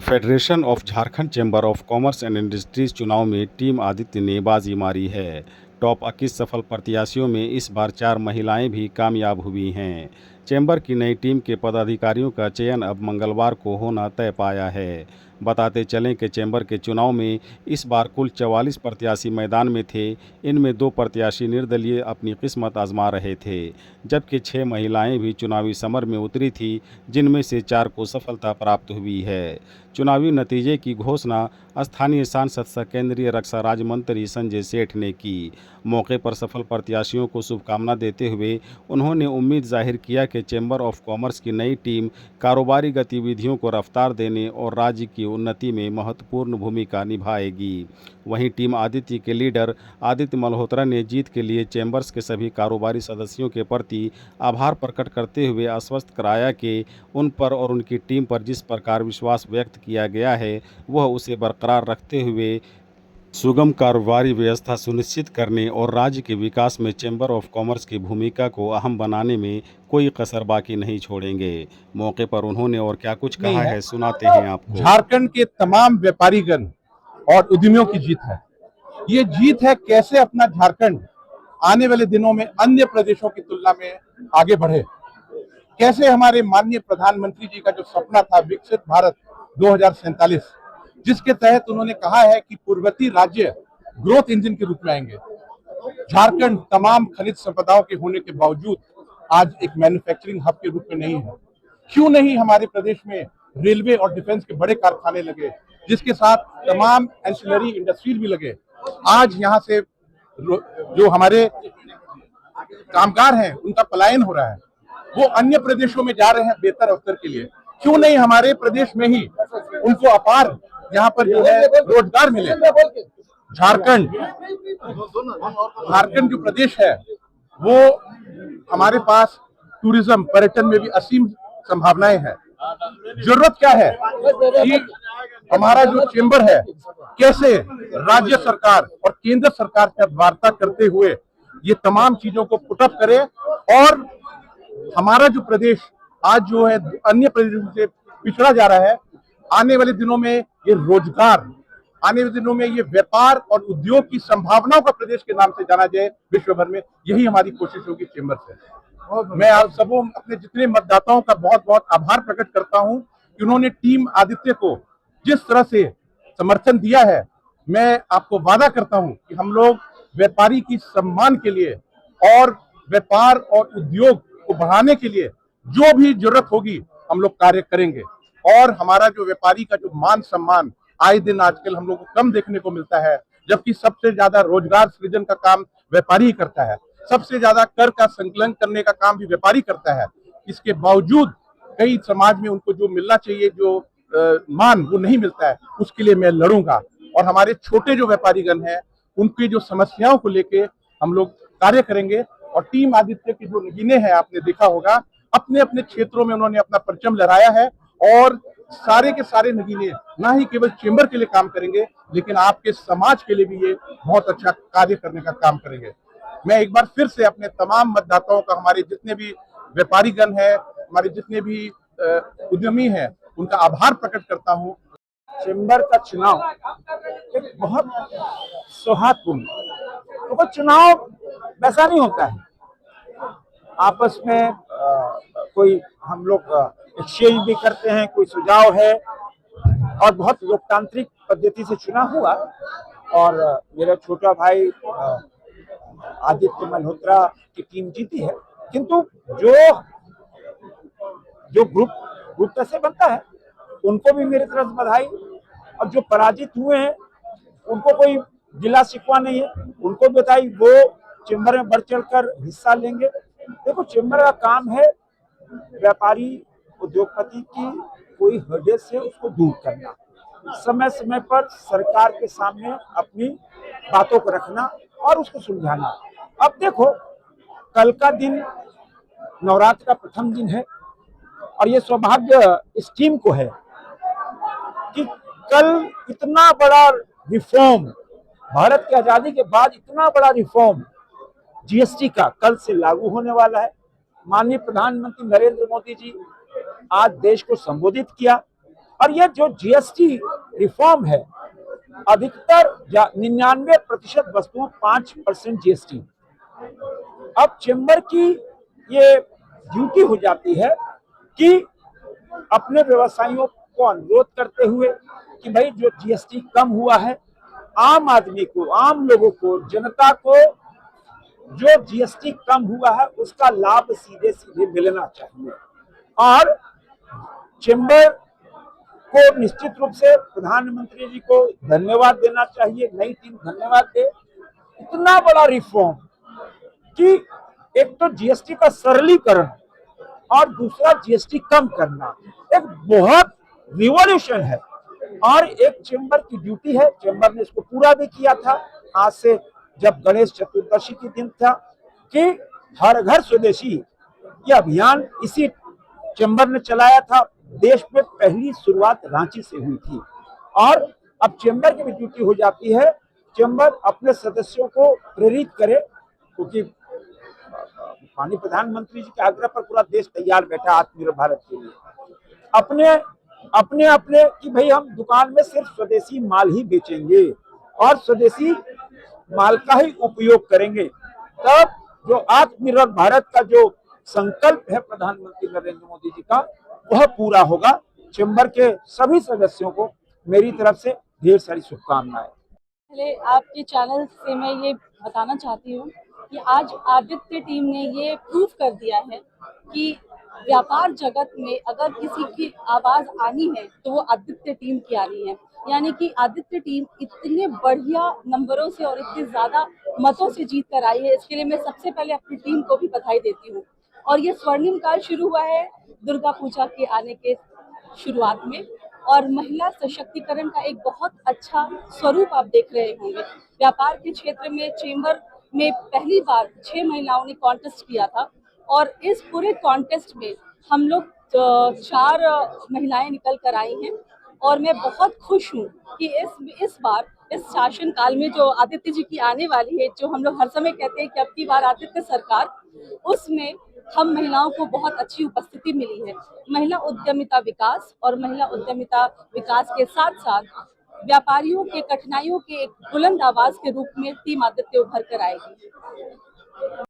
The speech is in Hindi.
Federation of Jharkhand chamber of commerce and industries चुनाव में टीम आदित्य ने बाजी मारी है। टॉप 21 सफल प्रत्याशियों में इस बार 4 महिलाएं भी कामयाब हुई हैं। चैम्बर की नई टीम के पदाधिकारियों का चयन अब मंगलवार को होना तय पाया है। बताते चलें कि चैम्बर के चुनाव में इस बार कुल 44 प्रत्याशी मैदान में थे। इनमें 2 प्रत्याशी निर्दलीय अपनी किस्मत आजमा रहे थे, जबकि 6 महिलाएं भी चुनावी समर में उतरी थी, जिनमें से 4 को सफलता प्राप्त हुई है। चुनावी नतीजे की घोषणा स्थानीय सांसद सह केंद्रीय रक्षा राज्य मंत्री संजय सेठ ने की। मौके पर सफल प्रत्याशियों को शुभकामना देते हुए उन्होंने उम्मीद जाहिर किया कि चैम्बर ऑफ कॉमर्स की नई टीम कारोबारी गतिविधियों को रफ्तार देने और राज्य की उन्नति में महत्वपूर्ण भूमिका निभाएगी। वहीं टीम आदित्य के लीडर आदित्य मल्होत्रा ने जीत के लिए चैम्बर्स के सभी कारोबारी सदस्यों के प्रति आभार प्रकट करते हुए आश्वस्त कराया कि उन पर और उनकी टीम पर जिस प्रकार विश्वास व्यक्त किया गया है, वह उसे बरकरार रखते हुए सुगम कारोबारी व्यवस्था सुनिश्चित करने और राज्य के विकास में चैम्बर ऑफ कॉमर्स की भूमिका को अहम बनाने में कोई कसर बाकी नहीं छोड़ेंगे। मौके पर उन्होंने और क्या कुछ कहा है, सुनाते हैं आपको। झारखंड के तमाम व्यापारीगण और उद्यमियों की जीत है। ये जीत है कैसे अपना झारखंड आने वाले दिनों में अन्य प्रदेशों की तुलना में आगे बढ़े, कैसे हमारे माननीय प्रधानमंत्री जी का जो सपना था विकसित भारत 2047, जिसके तहत उन्होंने कहा है कि पूर्ववर्ती राज्य ग्रोथ इंजन के रूप में आएंगे। झारखंड तमाम खनिज संपदाओं के होने के बावजूद आज एक मैन्युफैक्चरिंग हब के रूप में नहीं है। क्यों नहीं हमारे प्रदेश में रेलवे और डिफेंस के बड़े कारखाने लगे, जिसके साथ तमाम एंसिलरी इंडस्ट्रीज भी लगे। आज यहाँ से जो हमारे कामगार हैं उनका पलायन हो रहा है, वो अन्य प्रदेशों में जा रहे हैं बेहतर अवसर के लिए। क्यों नहीं हमारे प्रदेश में ही उनको अपार यहाँ पर जो है रोजगार मिले। झारखंड झारखंड जो प्रदेश है वो हमारे पास टूरिज्म पर्यटन में भी असीम संभावनाएं हैं। जरूरत क्या है कि हमारा जो चेंबर है कैसे राज्य सरकार और केंद्र सरकार से वार्ता करते हुए ये तमाम चीजों को पुटअप करे और हमारा जो प्रदेश आज जो है अन्य प्रदेशों से पिछड़ा जा रहा है, आने वाले दिनों में ये रोजगार, आने वाले दिनों में ये व्यापार और उद्योग की संभावनाओं का प्रदेश के नाम से जाना जाए विश्व भर में। यही हमारी कोशिश होगी चेंबर से। मैं आप सबों अपने जितने मतदाताओं का बहुत बहुत आभार प्रकट करता हूं कि उन्होंने टीम आदित्य को जिस तरह से समर्थन दिया है। मैं आपको वादा करता हूं कि हम लोग व्यापारी की सम्मान के लिए और व्यापार और उद्योग को बढ़ाने के लिए जो भी जरूरत होगी हम लोग कार्य करेंगे। और हमारा जो व्यापारी का जो मान सम्मान आए दिन आजकल हम लोग को कम देखने को मिलता है, जबकि सबसे ज्यादा रोजगार सृजन का काम व्यापारी ही करता है, सबसे ज्यादा कर का संकलन करने का काम भी व्यापारी करता है। इसके बावजूद कई समाज में उनको जो मिलना चाहिए जो मान वो नहीं मिलता है, उसके लिए मैं लड़ूंगा। और हमारे छोटे जो व्यापारीगण हैं उनकी जो समस्याओं को लेके हम लोग कार्य करेंगे। और टीम आदित्य की जो नगीने हैं आपने देखा होगा, अपने अपने क्षेत्रों में उन्होंने अपना परचम लहराया है और सारे के सारे नगीने ना ही केवल चेंबर के लिए काम करेंगे लेकिन आपके समाज के लिए भी ये बहुत अच्छा कार्य करने का काम करेंगे। मैं एक बार फिर से अपने तमाम मतदाताओं का, हमारे जितने भी व्यापारीगण हैं, हमारे जितने भी उद्यमी हैं, उनका आभार प्रकट करता हूं। चेंबर का चुनाव एक बहुत सौहार्दपूर्ण, तो चुनाव वैसा नहीं होता है आपस में कोई हम लोग एक्सचेंज भी करते हैं, कोई सुझाव है और बहुत लोकतांत्रिक पद्धति से चुनाव हुआ। और मेरा छोटा भाई आदित्य मल्होत्रा की टीम जीती है, किंतु जो जो ग्रुप कैसे बनता है उनको भी मेरी तरफ से बधाई। और जो पराजित हुए हैं उनको कोई गिला शिकवा नहीं है, उनको बधाई, वो चेंबर में बढ़ चढ़कर हिस्सा लेंगे। देखो चेंबर का काम है व्यापारी उद्योगपति की कोई हृदय से उसको दूर करना, समय समय पर सरकार के सामने अपनी बातों को रखना और उसको सुलझाना। अब देखो कल का दिन नवरात्र का प्रथम दिन है और ये सौभाग्य इस टीम को है कि कल इतना बड़ा रिफॉर्म, भारत की आजादी के बाद इतना बड़ा रिफॉर्म जीएसटी का कल से लागू होने वाला है। माननीय प्रधानमंत्री नरेंद्र मोदी जी आज देश को संबोधित किया और ये जो जीएसटी रिफॉर्म है, अधिकतर 99% वस्तुओं 5% जीएसटी। अब चेंबर की ये ड्यूटी हो जाती है कि अपने व्यवसायियों को अनुरोध करते हुए कि भाई जो जीएसटी कम हुआ है, आम आदमी को, आम लोगों को, जनता को जो जीएसटी कम हुआ है उसका लाभ सीधे सीधे मिलना चाहिए। और चेंबर को निश्चित रूप से प्रधानमंत्री जी को धन्यवाद देना चाहिए, नई टीम धन्यवाद दे। इतना बड़ा रिफॉर्म कि एक तो जीएसटी का सरलीकरण और दूसरा जीएसटी कम करना एक बहुत रिवॉल्यूशन है और एक चेंबर की ड्यूटी है। चेंबर ने इसको पूरा भी किया था। आज से जब गणेश चतुर्दशी के दिन था कि हर घर स्वदेशी ये अभियान इसी चेंबर ने चलाया था। देश में पहली शुरुआत रांची से हुई थी और अब चेंबर की भी ड्यूटी हो जाती है, चेंबर अपने सदस्यों को प्रेरित करे, क्योंकि माननीय प्रधानमंत्री जी के आग्रह पर पूरा देश तैयार बैठा आत्मनिर्भर भारत के लिए। अपने कि भाई हम दुकान में सिर्फ स्वदेशी माल ही बेचेंगे और स्वदेशी माल का ही उपयोग करेंगे, तब जो आत्मनिर्भर भारत का जो संकल्प है प्रधानमंत्री नरेंद्र मोदी जी का वह पूरा होगा। चेंबर के सभी सदस्यों को मेरी तरफ से ढेर सारी शुभकामनाएं। पहले आपके चैनल से मैं ये बताना चाहती हूँ कि आज आदित्य टीम ने ये प्रूफ कर दिया है कि व्यापार जगत में अगर किसी की आवाज आनी है तो वो आदित्य टीम की आनी है। यानी कि आदित्य टीम इतने बढ़िया नंबरों से और इतने ज्यादा मतों से जीत कर आई है, इसके लिए मैं सबसे पहले अपनी टीम को भी बधाई देती हूँ। और ये स्वर्णिम काल शुरू हुआ है दुर्गा पूजा के आने के शुरुआत में और महिला सशक्तिकरण का एक बहुत अच्छा स्वरूप आप देख रहे होंगे। व्यापार के क्षेत्र में चेंबर में पहली बार 6 महिलाओं ने कॉन्टेस्ट किया था और इस पूरे कॉन्टेस्ट में हम लोग 4 महिलाएं निकल कर आई हैं और मैं बहुत खुश हूँ कि इस बार इस शासन काल में जो आदित्य जी की आने वाली है, जो हम लोग हर समय कहते हैं कि अब की बार आदित्य सरकार, उसमें हम महिलाओं को बहुत अच्छी उपस्थिति मिली है। महिला उद्यमिता विकास और महिला उद्यमिता विकास के साथ साथ व्यापारियों के कठिनाइयों के एक बुलंद आवाज के रूप में टीम आदित्य उभर कर आएगी।